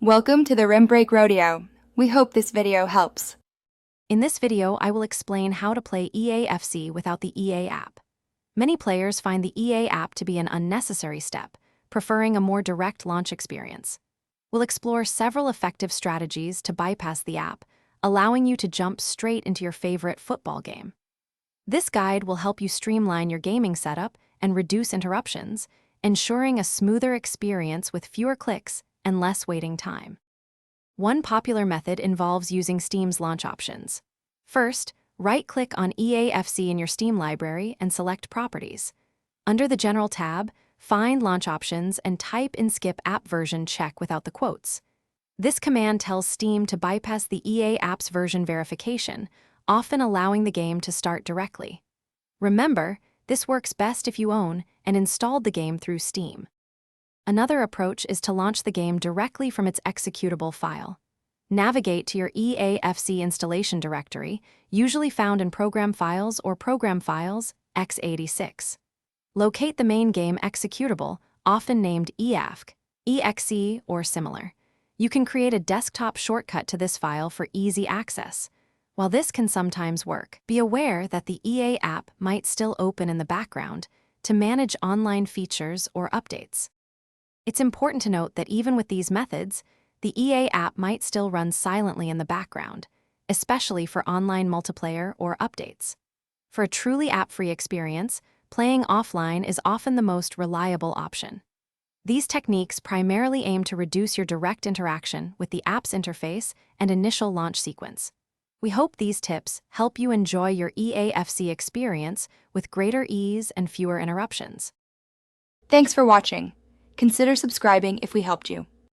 Welcome to the Rim Break Rodeo. We hope this video helps. In this video, I will explain how to play EAFC without the EA app. Many players find the EA app to be an unnecessary step, preferring a more direct launch experience. We'll explore several effective strategies to bypass the app, allowing you to jump straight into your favorite football game. This guide will help you streamline your gaming setup and reduce interruptions, ensuring a smoother experience with fewer clicks and less waiting time. One popular method involves using Steam's launch options. First, right-click on EAFC in your Steam library and select Properties. Under the General tab, find Launch Options and type in Skip App Version Check without the quotes. This command tells Steam to bypass the EA app's version verification, often allowing the game to start directly. Remember, this works best if you own and installed the game through Steam. Another approach is to launch the game directly from its executable file. Navigate to your EAFC installation directory, usually found in Program Files or Program Files x86. Locate the main game executable, often named EAFC, EXE, or similar. You can create a desktop shortcut to this file for easy access. While this can sometimes work, be aware that the EA app might still open in the background to manage online features or updates. It's important to note that even with these methods, the EA app might still run silently in the background, especially for online multiplayer or updates. For a truly app-free experience, playing offline is often the most reliable option. These techniques primarily aim to reduce your direct interaction with the app's interface and initial launch sequence. We hope these tips help you enjoy your EAFC experience with greater ease and fewer interruptions. Thanks for watching. Consider subscribing if we helped you.